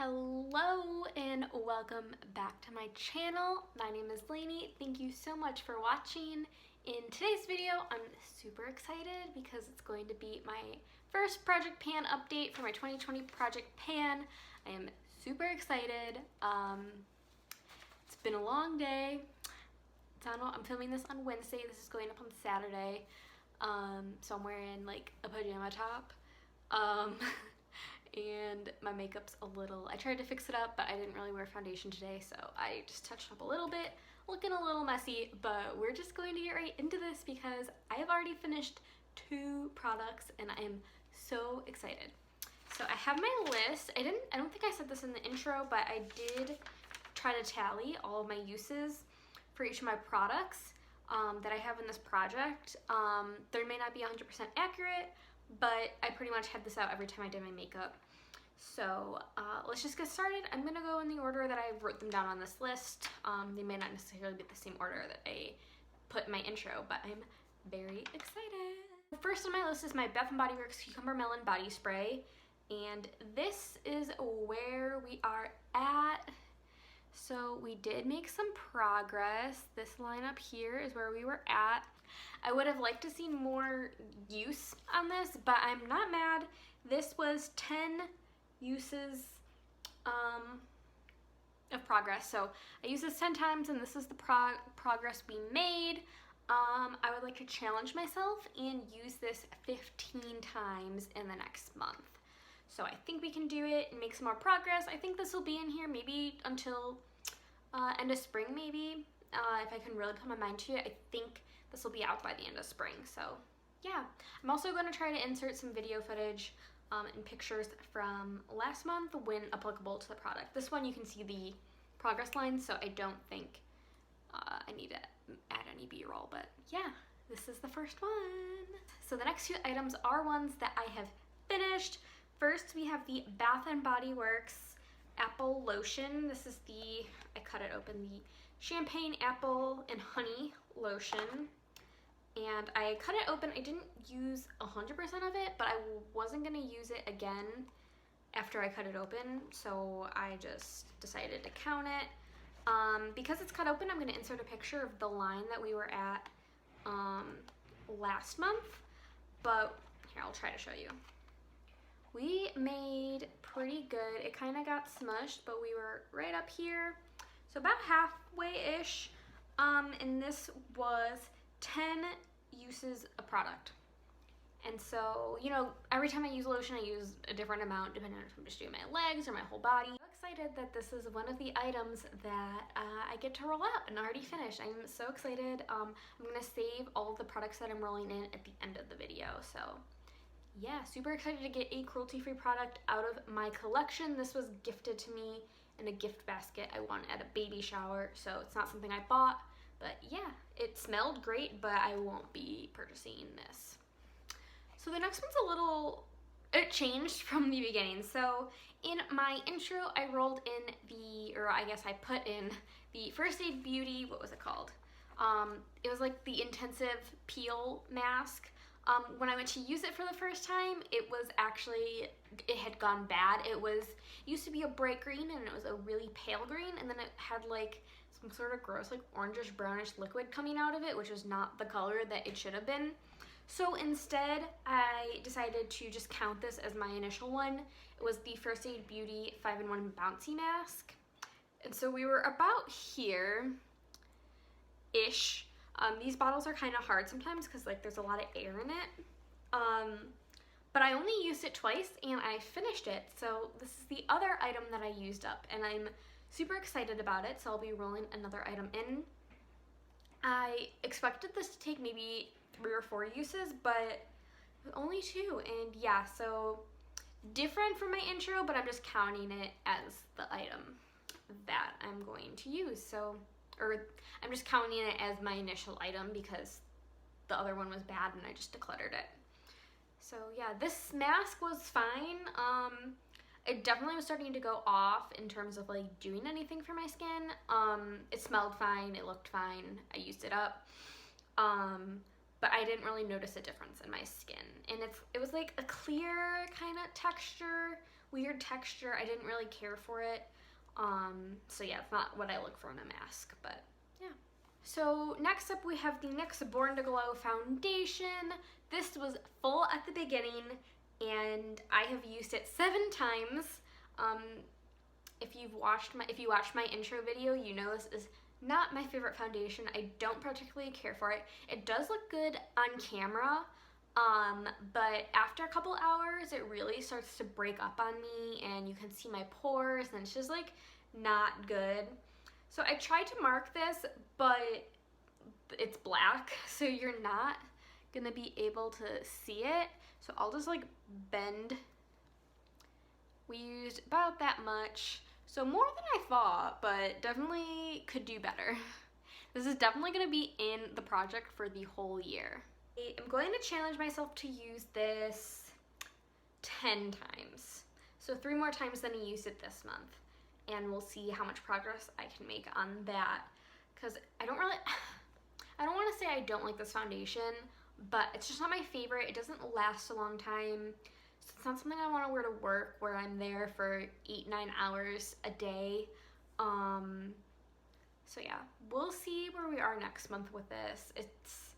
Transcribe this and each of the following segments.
Hello and welcome back to my channel. My name is Lainey. Thank you so much for watching. In today's video, I'm super excited because it's going to be my first project pan update for my 2020 project pan. I am super excited. It's been a long day. I'm filming this on Wednesday. This is going up on Saturday. So I'm wearing like a pajama top. And my makeup's a little, I tried to fix it up, but I didn't really wear foundation today, so I just touched up a little bit, looking a little messy, but we're just going to get right into this because I have already finished 2 products and I am so excited. So I have my list. I don't think I said this in the intro, but I did try to tally all of my uses for each of my products that I have in this project. They may not be 100% accurate, but I pretty much had this out every time I did my makeup. So let's just get started. I'm gonna go in the order that I wrote them down on this list. They may not necessarily be the same order that I put in my intro, but I'm very excited. First on my list is my Bath & Body Works Cucumber Melon Body Spray, and this is where we are at. So we did make some progress. This line up here is where we were at. I would have liked to see more use on this, but I'm not mad. This was 10 uses of progress. So I used this 10 times and this is the progress we made. I would like to challenge myself and use this 15 times in the next month. So I think we can do it and make some more progress. I think this will be in here maybe until end of spring maybe. If I can really put my mind to it, I think this will be out by the end of spring. So yeah, I'm also going to try to insert some video footage and pictures from last month when applicable to the product. This one you can see the progress line, so I don't think I need to add any B-roll, but yeah, this is the first one. So the next 2 items are ones that I have finished. First, we have the Bath & Body Works Apple Lotion. This is the, I cut it open, the Champagne Apple and Honey Lotion. And I cut it open. I didn't use 100% of it, but I wasn't going to use it again after I cut it open, so I just decided to count it. Because it's cut open, I'm going to insert a picture of the line that we were at last month, but here, I'll try to show you. We made pretty good. It kind of got smushed, but we were right up here, so about halfway-ish, and this was 10 uses of product. And so, you know, every time I use lotion, I use a different amount depending on if I'm just doing my legs or my whole body. I'm so excited that this is one of the items that I get to roll out and already finished. I'm so excited. I'm gonna save all of the products that I'm rolling in at the end of the video. So yeah, super excited to get a cruelty-free product out of my collection. This was gifted to me in a gift basket I won at a baby shower, so it's not something I bought. But yeah, it smelled great, but I won't be purchasing this. So the next one's it changed from the beginning. So in my intro, I rolled in I put in the First Aid Beauty, what was it called? It was like the intensive peel mask. When I went to use it for the first time, it had gone bad. It used to be a bright green and it was a really pale green, and then it had like some sort of gross like orangish brownish liquid coming out of it, which was not the color that it should have been. So instead, I decided to just count this as my initial one. It was the First Aid Beauty 5-in-1 Bouncy Mask. And so we were about here-ish. These bottles are kind of hard sometimes because like there's a lot of air in it. But I only used it twice and I finished it. So this is the other item that I used up and I'm super excited about it, so I'll be rolling another item in. I expected this to take maybe 3 or 4 uses, but only 2, and yeah, so different from my intro, but I'm just counting it as the item that I'm going to use. So, or I'm just counting it as my initial item because the other one was bad and I just decluttered it. So yeah, this mask was fine. It definitely was starting to go off in terms of like doing anything for my skin. It smelled fine, it looked fine, I used it up. But I didn't really notice a difference in my skin. And it was like a clear kind of texture weird texture. I didn't really care for it. So yeah, it's not what I look for in a mask, but yeah. So next up we have the NYX Born to Glow foundation. This was full at the beginning and I have used it 7 times. If you watched my intro video, you know this is not my favorite foundation. I don't particularly care for it. It does look good on camera, but after a couple hours, it really starts to break up on me and you can see my pores and it's just like not good. So I tried to mark this, but it's black, so you're not gonna be able to see it. So I'll just like bend. We used about that much. So more than I thought, but definitely could do better. This is definitely gonna be in the project for the whole year. I'm going to challenge myself to use this 10 times. So 3 more times than I used it this month. And we'll see how much progress I can make on that. Cause I don't wanna say I don't like this foundation, but it's just not my favorite. It doesn't last a long time. So it's not something I wanna wear to work where I'm there for 8-9 hours a day. So yeah, we'll see where we are next month with this. It's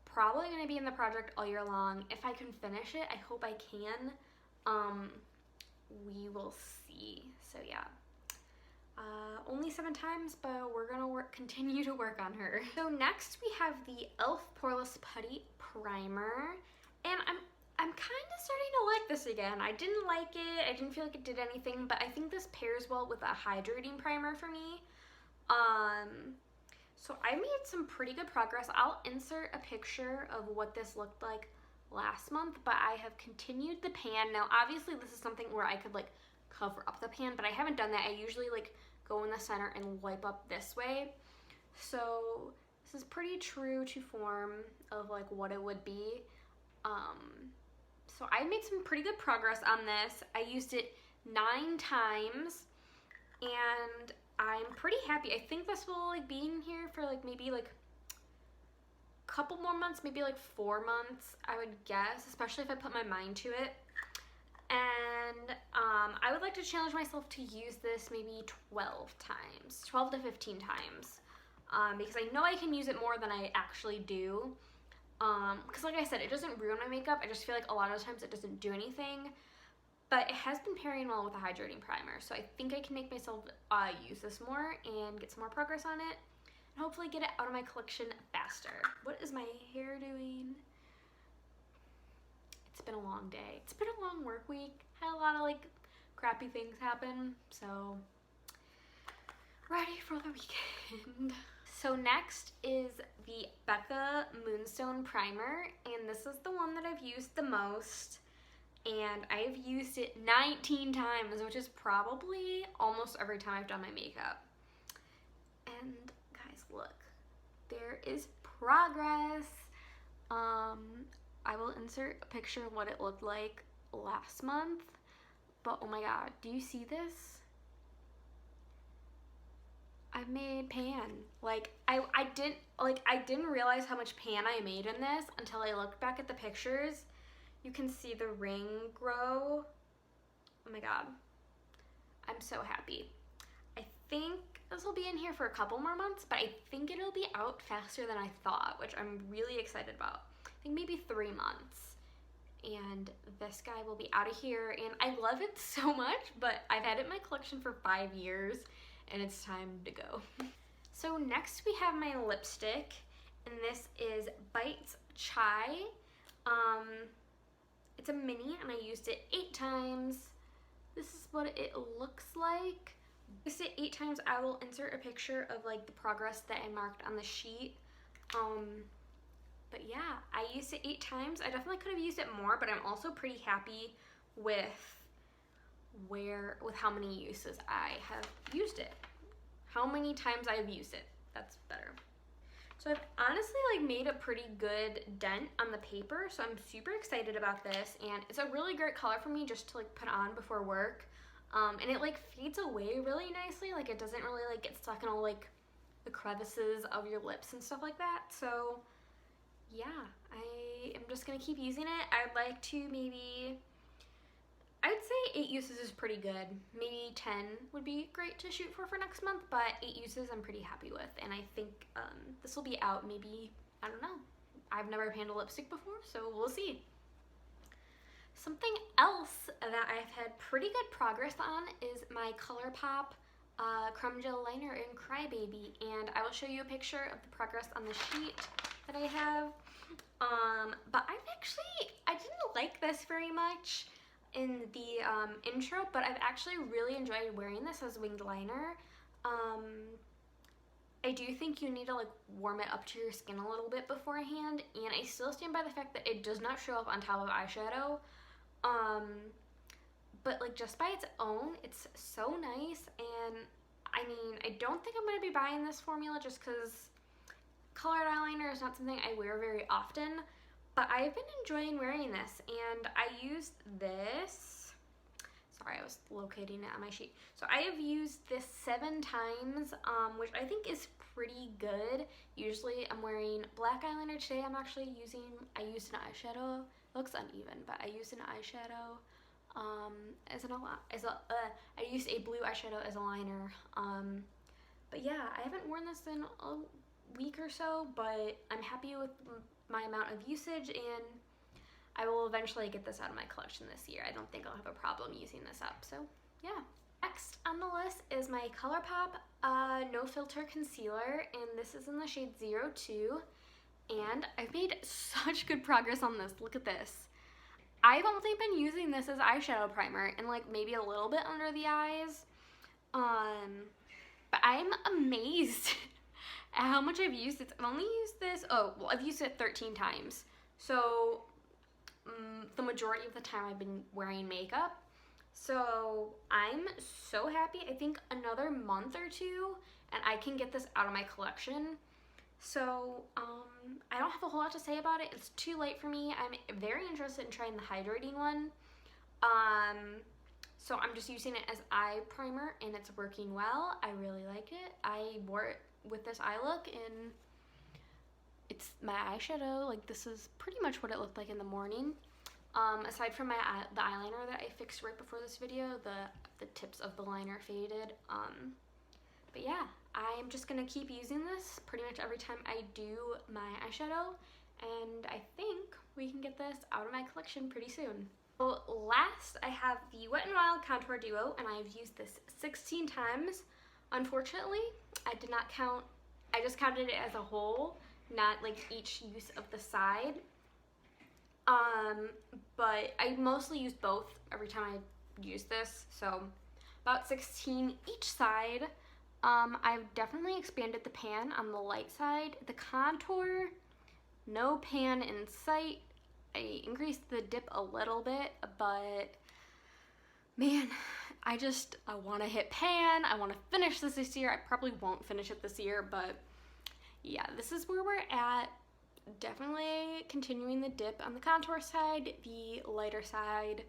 probably gonna be in the project all year long. If I can finish it, I hope I can. We will see. So yeah. Only 7 times, but we're gonna continue to work on her. So next we have the e.l.f. Poreless Putty Primer, and I'm kind of starting to like this again. I didn't like it, I didn't feel like it did anything, but I think this pairs well with a hydrating primer for me. So I made some pretty good progress. I'll insert a picture of what this looked like last month, but I have continued the pan. Now obviously this is something where I could like cover up the pan, but I haven't done that. I usually like go in the center and wipe up this way. So this is pretty true to form of like what it would be. So I made some pretty good progress on this. I used it 9 times and I'm pretty happy. I think this will like be in here for like maybe like a couple more months, maybe like 4 months, I would guess, especially if I put my mind to it. And I would like to challenge myself to use this maybe 12 times, 12 to 15 times, because I know I can use it more than I actually do. Because like I said, it doesn't ruin my makeup. I just feel like a lot of times it doesn't do anything. But it has been pairing well with a hydrating primer, so I think I can make myself use this more and get some more progress on it, and hopefully get it out of my collection faster. What is my hair doing? It's been a long day. It's been a long work week. Had a lot of like crappy things happen, so ready for the weekend. So next is the Becca Moonstone Primer, and this is the one that I've used the most. And I've used it 19 times, which is probably almost every time I've done my makeup. And guys, look, there is progress. I will insert a picture of what it looked like last month, but oh my god, do you see this? I've made pan. Like I didn't realize how much pan I made in this until I looked back at the pictures. You can see the ring grow. Oh my god. I'm so happy. I think this will be in here for a couple more months, but I think it'll be out faster than I thought, which I'm really excited about. I think maybe 3 months. And this guy will be out of here, and I love it so much, but I've had it in my collection for 5 years, and it's time to go. So next we have my lipstick, and this is Bites Chai. It's a mini and I used it 8 times. This is what it looks like. I used it 8 times. I will insert a picture of like the progress that I marked on the sheet. But yeah, I used it 8 times. I definitely could have used it more, but I'm also pretty happy with how many uses I have used it. How many times I have used it. That's better. So I've honestly like made a pretty good dent on the paper, so I'm super excited about this, and it's a really great color for me just to like put on before work. And it like fades away really nicely, like it doesn't really like get stuck in all like the crevices of your lips and stuff like that. So yeah, I am just gonna keep using it. I'd like to maybe I'd say 8 uses is pretty good. Maybe 10 would be great to shoot for next month, but 8 uses I'm pretty happy with. And I think this will be out maybe, I don't know. I've never panned a lipstick before, so we'll see. Something else that I've had pretty good progress on is my Colourpop Crumb Gel Liner in Crybaby, and I will show you a picture of the progress on the sheet that I have. But I didn't like this very much in the intro, but I've actually really enjoyed wearing this as winged liner. I do think you need to like warm it up to your skin a little bit beforehand, and I still stand by the fact that it does not show up on top of eyeshadow. But like just by its own, it's so nice. And I mean, I don't think I'm going to be buying this formula just because colored eyeliner is not something I wear very often, but I've been enjoying wearing this, and I used this, sorry, I was locating it on my sheet. So I have used this 7 times, which I think is pretty good. Usually I'm wearing black eyeliner. Today I'm actually I used an eyeshadow. It looks uneven, but I used an eyeshadow I used a blue eyeshadow as a liner. But yeah, I haven't worn this in a week or so, but I'm happy with my amount of usage, and I will eventually get this out of my collection this year. I don't think I'll have a problem using this up, so yeah. Next on the list is my Colourpop No Filter Concealer, and this is in the shade 02, and I've made such good progress on this. Look at this. I've only been using this as eyeshadow primer and like maybe a little bit under the eyes, but I'm amazed at how much I've used it. I've only used this, I've used it 13 times, so the majority of the time I've been wearing makeup. So I'm so happy. I think another month or two and I can get this out of my collection. So I don't have a whole lot to say about it. It's too late for me. I'm very interested in trying the hydrating one. So I'm just using it as eye primer, and it's working well. I really like it. I wore it with this eye look, and it's my eyeshadow. Like, this is pretty much what it looked like in the morning. Aside from the eyeliner that I fixed right before this video, the tips of the liner faded. But yeah, I'm just gonna keep using this pretty much every time I do my eyeshadow, and I think we can get this out of my collection pretty soon. So last, I have the Wet n Wild Contour Duo, and I've used this 16 times. Unfortunately, I did not count, I just counted it as a whole, not like each use of the side. But I mostly use both every time I use this, so about 16 each side. I've definitely expanded the pan on the light side. The contour, no pan in sight. I increased the dip a little bit, but man, I want to hit pan. I want to finish this year. I probably won't finish it this year, but yeah, this is where we're at. Definitely continuing the dip on the contour side. The lighter side,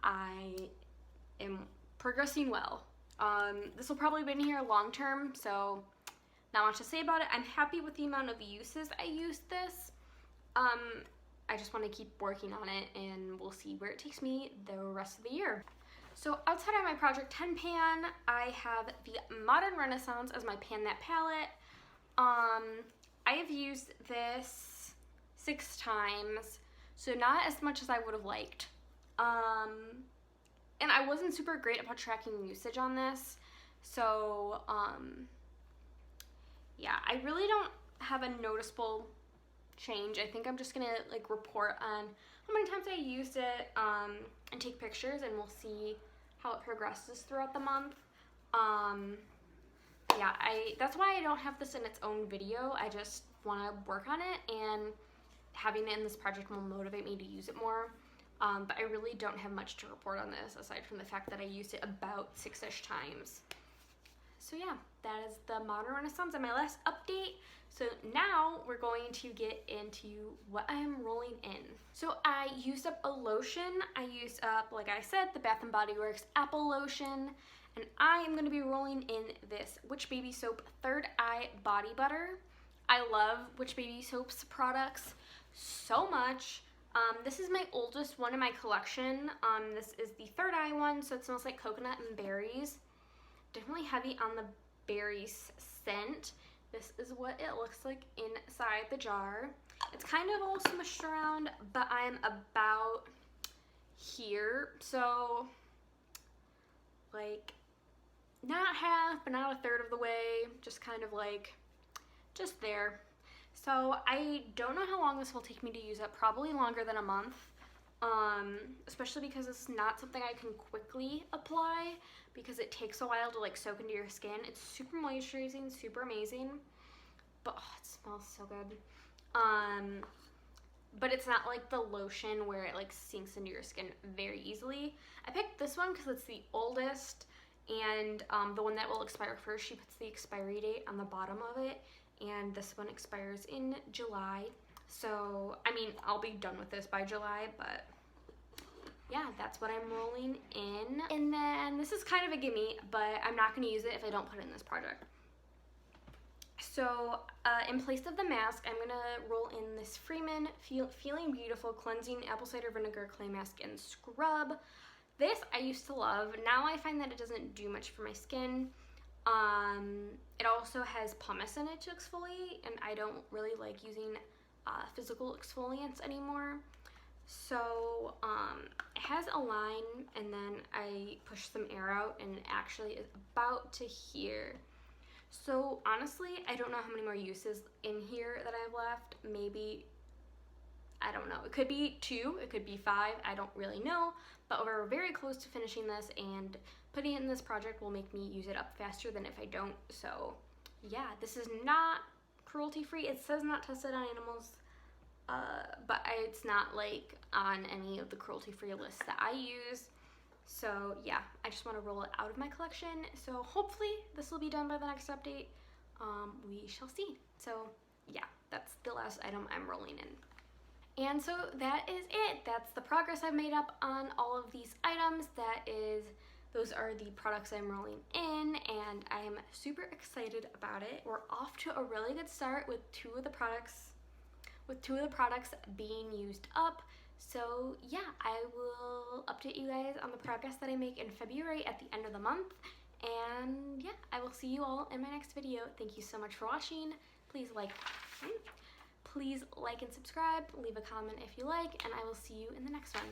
I am progressing well. This will probably be in here long term, so not much to say about it. I'm happy with the amount of uses I used this. I just want to keep working on it, and we'll see where it takes me the rest of the year. So outside of my Project 10 pan, I have the Modern Renaissance as my Pan That palette. I have used this 6 times, so not as much as I would have liked. And I wasn't super great about tracking usage on this, so yeah, I really don't have a noticeable change. I think I'm just gonna like report on how many times I used it and take pictures, and we'll see how it progresses throughout the month. Yeah, that's why I don't have this in its own video. I just want to work on it, and having it in this project will motivate me to use it more. But I really don't have much to report on this aside from the fact that I used it about 6-ish times. So yeah, that is the Modern Renaissance and my last update. So now we're going to get into what I am rolling in. So I used up a lotion. I used up, like I said, the Bath & Body Works Apple Lotion. And I am going to be rolling in this Witch Baby Soap Third Eye Body Butter. I love Witch Baby Soap's products so much. This is my oldest one in my collection. This is the third eye one, so it smells like coconut and berries. Definitely heavy on the berries scent. This is what it looks like inside the jar. It's kind of all smushed around, but I'm about here, so like not half, but not a third of the way, just kind of like just there. So I don't know how long this will take me to use up, probably longer than a month, especially because it's not something I can quickly apply because it takes a while to like soak into your skin. It's super moisturizing, super amazing, but oh, it smells so good. But it's not like the lotion where it like sinks into your skin very easily. I picked this one because it's the oldest and the one that will expire first. She puts the expiry date on the bottom of it, and this one expires in July. So, I mean, I'll be done with this by July, but yeah, that's what I'm rolling in. And then this is kind of a gimme, but I'm not going to use it if I don't put it in this project. So, in place of the mask, I'm going to roll in this Freeman Feeling Beautiful Cleansing Apple Cider Vinegar Clay Mask and Scrub. This I used to love. Now I find that it doesn't do much for my skin. It also has pumice in it to exfoliate, and I don't really like using physical exfoliants anymore. So, it has a line, and then I push some air out, and it actually is about to here. So honestly, I don't know how many more uses in here that I've left. Maybe, I don't know. It could be 2, it could be 5, I don't really know. But we're very close to finishing this, and putting it in this project will make me use it up faster than if I don't. So yeah, this is not cruelty-free. It says not tested on animals, but it's not like on any of the cruelty-free lists that I use. So yeah, I just want to roll it out of my collection. So hopefully this will be done by the next update. We shall see. So yeah, that's the last item I'm rolling in. And so that is it. That's the progress I've made up on all of these items. Those are the products I'm rolling in, and I am super excited about it. We're off to a really good start with two of the products being used up. So yeah, I will update you guys on the progress that I make in February at the end of the month. And yeah, I will see you all in my next video. Thank you so much for watching. Please like and subscribe, leave a comment if you like, and I will see you in the next one.